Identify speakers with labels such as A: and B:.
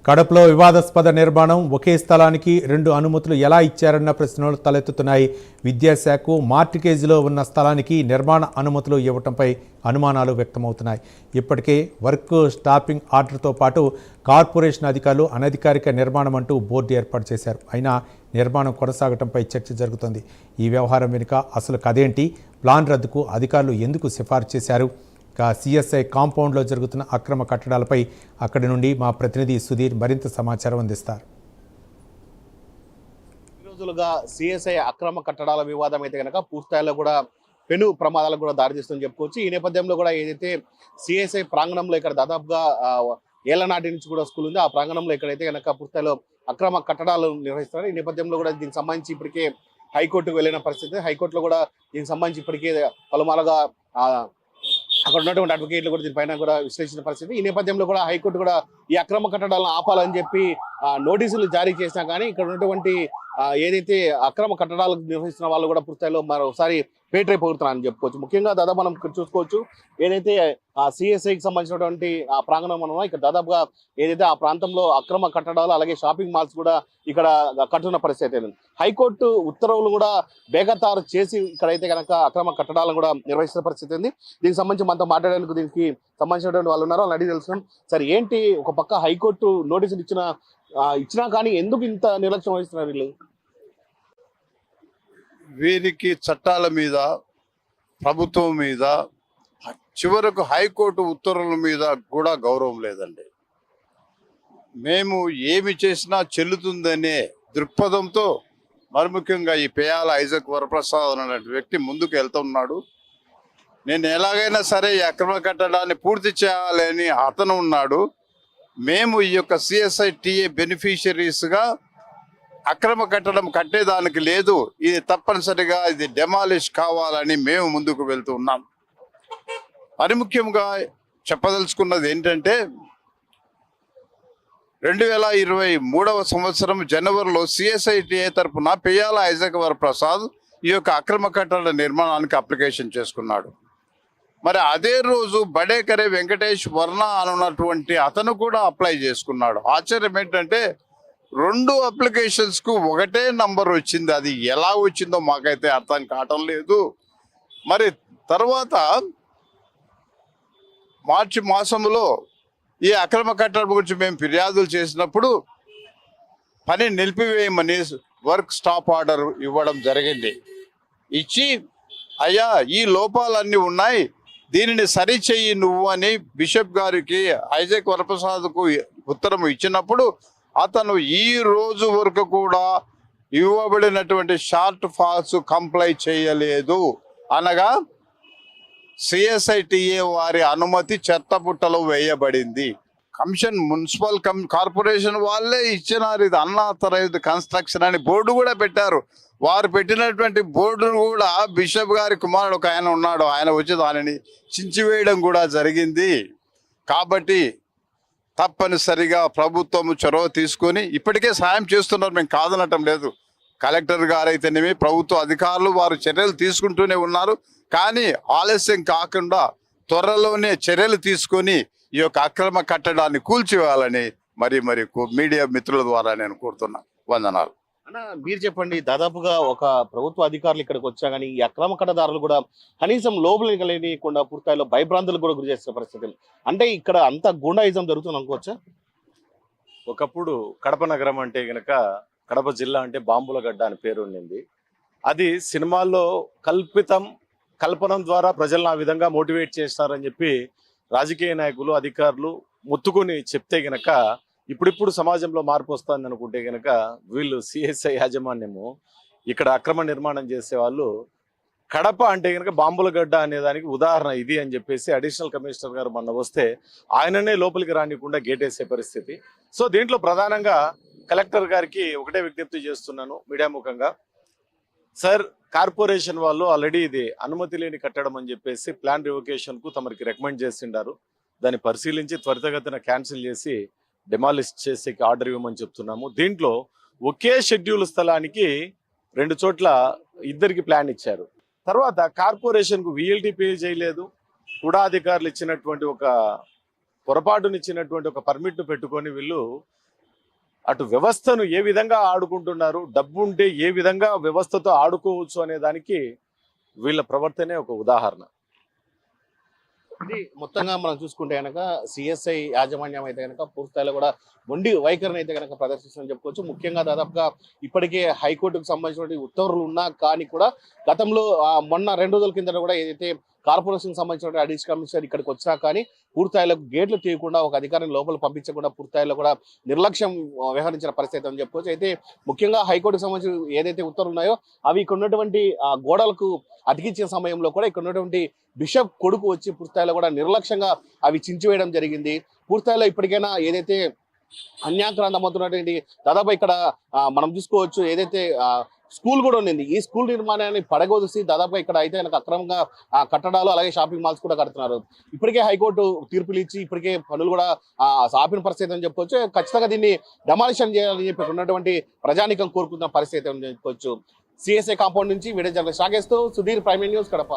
A: కడపలో వివాదాస్పద నిర్మాణం ఒకే స్థలానికి 2 అనుమతులు ఎలా ఇచ్చారన్న ప్రశ్నలు తలెత్తుతున్నాయి. విద్యాశాఖ మార్టికేజ్లో ఉన్న స్థలానికి నిర్మాణ అనుమతులు ఇవ్వడంపై అనుమానాలు వ్యక్తమవుతున్నాయి. ఇప్పటికే వర్క్ స్టాపింగ్ ఆర్డర్తో పాటు కార్పొరేషన్ అధికారులు అనధికారిక నిర్మాణం అంటూ బోర్డు ఏర్పాటు చేశారు. అయినా నిర్మాణం కొనసాగడంపై చర్చ జరుగుతోంది. ఈ వ్యవహారం వెనుక అసలు కథేంటి, ప్లాన్ రద్దుకు అధికారులు ఎందుకు సిఫార్సు చేశారు? సిఎస్ఐ కాంపౌండ్లో జరుగుతున్న అక్రమ కట్టడాలపై అక్కడి నుండి మా ప్రతినిధి సుధీర్ మరింత సమాచారం అందిస్తారు.
B: ఈ రోజులుగా సిఎస్ఐ అక్రమ కట్టడాల వివాదం అయితే కనుక పూర్తిస్థాయిలో కూడా పెను ప్రమాదాలకు కూడా దారితీస్తుందని చెప్పుకోవచ్చు. ఈ నేపథ్యంలో కూడా ఏదైతే సిఎస్ఐ ప్రాంగణంలో ఇక్కడ దాదాపుగా ఏళ్ల నాటి నుంచి కూడా స్కూల్ ఉంది, ఆ ప్రాంగణంలో ఇక్కడైతే కనుక పూర్తిస్థాయిలో అక్రమ కట్టడాలు నిర్వహిస్తున్నారు. ఈ నేపథ్యంలో కూడా దీనికి సంబంధించి ఇప్పటికే హైకోర్టుకు వెళ్ళిన పరిస్థితి. హైకోర్టులో కూడా దీనికి సంబంధించి ఇప్పటికే పలుమారుగా అక్కడ ఉన్నటువంటి అడ్వకేట్లు కూడా దీనిపైన కూడా విశ్లేషించిన పరిస్థితి. ఈ నేపథ్యంలో కూడా హైకోర్టు కూడా ఈ అక్రమ కట్టడాలను ఆపాలని చెప్పి నోటీసులు జారీ చేసినా కానీ ఇక్కడ ఉన్నటువంటి ఏదైతే అక్రమ కట్టడాలు నిర్వహిస్తున్న వాళ్ళు కూడా పూర్తిలో మరోసారి పేటరైపోతున్నారని చెప్పుకోవచ్చు. ముఖ్యంగా దాదాపు మనం చూసుకోవచ్చు ఏదైతే సిఎస్ఐకి సంబంధించినటువంటి ఆ ప్రాంగణం ఉన్నదో ఇక్కడ దాదాపుగా ఏదైతే ఆ ప్రాంతంలో అక్రమ కట్టడాలు అలాగే షాపింగ్ మాల్స్ కూడా ఇక్కడ కట్టున్న పరిస్థితి అయితే హైకోర్టు ఉత్తర్వులు కూడా బేఖతారు చేసి ఇక్కడైతే కనుక అక్రమ కట్టడాలను కూడా నిర్వహిస్తున్న పరిస్థితి ఉంది. దీనికి సంబంధించి మనతో మాట్లాడేందుకు దీనికి సంబంధించినటువంటి వాళ్ళు ఉన్నారు, వాళ్ళు అడిగి తెలుసుకున్నాం. సరే ఏంటి, ఒక పక్క హైకోర్టు నోటీసులు ఇచ్చినా కానీ ఎందుకు ఇంత నిర్లక్ష్యం వహిస్తున్నారు వీళ్ళు?
C: వీరికి చట్టాల మీద, ప్రభుత్వం మీద, చివరకు హైకోర్టు ఉత్తర్వుల మీద కూడా గౌరవం లేదండి. మేము ఏమి చేసినా చెల్లుతుందనే దృక్పథంతో మరి ముఖ్యంగా ఈ పేయాల ఐజక్ వరప్రసాద్ అనే వ్యక్తి ముందుకు వెళ్తున్నాడు. నేను ఎలాగైనా సరే ఈ అక్రమ కట్టడాన్ని పూర్తి చేయాలని అతను ఉన్నాడు. మేము ఈ యొక్క సిఎస్ఐ టీఏ బెనిఫిషరీస్గా అక్రమ కట్టడం కట్టేదానికి లేదు, ఇది తప్పనిసరిగా ఇది డెమాలిష్ కావాలని మేము ముందుకు వెళ్తూ ఉన్నాం. మరి ముఖ్యంగా చెప్పదలుచుకున్నది ఏంటంటే 2023 సంవత్సరం జనవరిలో సిఎస్ఐటిఏ తరఫున పేయాల ఐజక్ వరప్రసాద్ ఈ యొక్క అక్రమ కట్టడ నిర్మాణానికి అప్లికేషన్ చేసుకున్నాడు. మరి అదే రోజు బడేకరే వెంకటేష్ వర్ణ అనున్నటువంటి అతను కూడా అప్లై చేసుకున్నాడు. ఆశ్చర్యం ఏంటంటే 2 అప్లికేషన్స్కు ఒకటే నంబర్ వచ్చింది. అది ఎలా వచ్చిందో మాకైతే అర్థం కావటం లేదు. మరి తర్వాత మార్చి మాసంలో ఈ అక్రమ కట్టడం గురించి మేము ఫిర్యాదులు చేసినప్పుడు పని నిలిపివేయమని వర్క్ స్టాప్ ఆర్డర్ ఇవ్వడం జరిగింది. ఇచ్చి అయ్యా ఈ లోపాలన్నీ ఉన్నాయి, దీనిని సరిచెయ్యి నువ్వు అని బిషప్ గారికి ఐజక్ వరప్రసాద్కు ఉత్తరం ఇచ్చినప్పుడు అతను ఈ రోజు వరకు కూడా ఇవ్వబడినటువంటి షార్ట్ ఫాల్స్ కంప్లై చేయలేదు. అనగా సిఎస్ఐటిఏ వారి అనుమతి చెత్తపుట్టలో వేయబడింది. కమిషన్ మున్సిపల్ కార్పొరేషన్ వాళ్ళే ఇచ్చినారు. ఇది అన్ఆథరైజ్డ్ కన్స్ట్రక్షన్ అని బోర్డు కూడా పెట్టారు. వారు పెట్టినటువంటి బోర్డును కూడా బిషప్ గారి కుమారుడు ఒక ఆయన ఉన్నాడు, ఆయన వచ్చి దానిని చించివేయడం కూడా జరిగింది. కాబట్టి తప్పనిసరిగా ప్రభుత్వం చొరవ తీసుకొని ఇప్పటికే సాయం చేస్తున్నారు, మేము కాదనటం లేదు. కలెక్టర్ గారైతేనేమి ప్రభుత్వ అధికారులు వారు చర్యలు తీసుకుంటూనే ఉన్నారు. కానీ ఆలస్యం కాకుండా త్వరలోనే చర్యలు తీసుకొని ఈ యొక్క అక్రమ కట్టడాన్ని కూల్చివేయాలని మరి మీడియా మిత్రుల ద్వారా నేను కోరుతున్నా. వందనాలు.
B: అన్న, మీరు చెప్పండి, దాదాపుగా ఒక ప్రభుత్వ అధికారులు ఇక్కడికి వచ్చా కానీ ఈ అక్రమ కట్టదారులు కూడా కనీసం లోపలికి లేనియకుండా పూర్తిలో భయభ్రాంతులకు కూడా గురి చేస్తున్న పరిస్థితులు. అంటే ఇక్కడ అంత గూండాయిజం జరుగుతుంది అనుకోవచ్చా?
D: ఒకప్పుడు కడప నగరం అంటే గనక కడప జిల్లా అంటే బాంబుల గడ్డ అని పేరు ఉండింది. అది సినిమాల్లో కల్పనం ద్వారా ప్రజలను ఆ విధంగా మోటివేట్ చేస్తారని చెప్పి రాజకీయ నాయకులు, అధికారులు మొత్తుకొని చెప్తే గనక ఇప్పుడిప్పుడు సమాజంలో మార్పు వస్తుంది అనుకుంటే గనక వీళ్ళు సిఎస్ఐ యాజమాన్యము ఇక్కడ అక్రమ నిర్మాణం చేసే వాళ్ళు కడప అంటే గనక బాంబుల గడ్డ అనేదానికి ఉదాహరణ ఇది అని చెప్పేసి అడిషనల్ కమిషనర్ గారు మొన్న వస్తే ఆయననే లోపలికి రానికుండా గేటేసే పరిస్థితి. సో దీంట్లో ప్రధానంగా కలెక్టర్ గారికి ఒకటే విజ్ఞప్తి చేస్తున్నాను మీడియా ముఖంగా. సార్, కార్పొరేషన్ వాళ్ళు ఆల్రెడీ ఇది అనుమతి లేని కట్టడం అని చెప్పేసి ప్లాన్ రివొకేషన్కు తమరికి రికమెండ్ చేసిండారు. దాన్ని పరిశీలించి త్వరితగతిన క్యాన్సిల్ చేసి డెమాలిష్ చేసే ఆర్డర్ ఇవ్వమని చెప్తున్నాము. దీంట్లో ఒకే షెడ్యూల్ స్థలానికి 2 చోట్ల ఇద్దరికి ప్లాన్ ఇచ్చారు. తర్వాత కార్పొరేషన్కు విఎల్టీ పే చేయలేదు, కూడా అధికారులు ఇచ్చినటువంటి ఒక పొరపాటునిచ్చినటువంటి ఒక పర్మిట్ను పెట్టుకొని వీళ్ళు అటు వ్యవస్థను ఏ విధంగా ఆడుకుంటున్నారు, డబ్బు ఉంటే ఏ విధంగా వ్యవస్థతో ఆడుకోవచ్చు అనే దానికి వీళ్ళ ప్రవర్తనే ఒక ఉదాహరణ.
B: ఇది మొత్తంగా మనం చూసుకుంటే కనుక సిఎస్ఐ యాజమాన్యం అయితే కనుక పూర్తిస్థాయిలో కూడా మొండి వైఖరిని అయితే కనుక ప్రదర్శిస్తుందని చెప్పుకోవచ్చు. ముఖ్యంగా దాదాపుగా ఇప్పటికే హైకోర్టుకు సంబంధించిన ఉత్తర్వులు ఉన్నా కానీ కూడా గతంలో మొన్న 2 రోజుల కింద కూడా ఏదైతే కార్పొరేషన్ సంబంధించిన అడిషనల్ కమిషనర్ ఇక్కడికి వచ్చినా కానీ పూర్తిస్థాయిలో గేట్లు తీయకుండా ఒక అధికారిని లోపల పంపించకుండా పూర్తిస్థాయిలో కూడా నిర్లక్ష్యం వ్యవహరించిన పరిస్థితి అని చెప్పుకోవచ్చు. అయితే ముఖ్యంగా హైకోర్టుకు సంబంధించిన ఏదైతే ఉత్తర్వులు ఉన్నాయో అవి ఇక్కడ ఉన్నటువంటి గోడలకు అతికించిన సమయంలో కూడా ఇక్కడ ఉన్నటువంటి బిషప్ కొడుకు వచ్చి పూర్తిస్థాయిలో కూడా నిర్లక్ష్యంగా అవి చించివేయడం జరిగింది. పూర్తిస్థాయిలో ఇప్పటికైనా ఏదైతే అన్యాక్రాంతమవుతున్నటువంటి దాదాపు ఇక్కడ మనం చూసుకోవచ్చు ఏదైతే స్కూల్ కూడా ఉంది. ఈ స్కూల్ నిర్మాణాన్ని పడగొదిసి దాదాపుగా ఇక్కడ అయితే కనుక అక్రమంగా కట్టడాలు అలాగే షాపింగ్ మాల్స్ కూడా కడుతున్నారు. ఇప్పటికే హైకోర్టు తీర్పులు ఇచ్చి ఇప్పటికే పనులు కూడా ఆపిన పరిస్థితి అని చెప్పుకోవచ్చు. ఖచ్చితంగా దీన్ని డెమాలిషన్ చేయాలని చెప్పి ఉన్నటువంటి ప్రజానికం కోరుకున్న పరిస్థితి అని చెప్పుకోవచ్చు. సిఎస్ఐ కాంపౌండ్ నుంచి వీడియో జర్నలిస్ట్ రాగేస్తూ సుధీర్, ప్రైమ్ న్యూస్, కడప.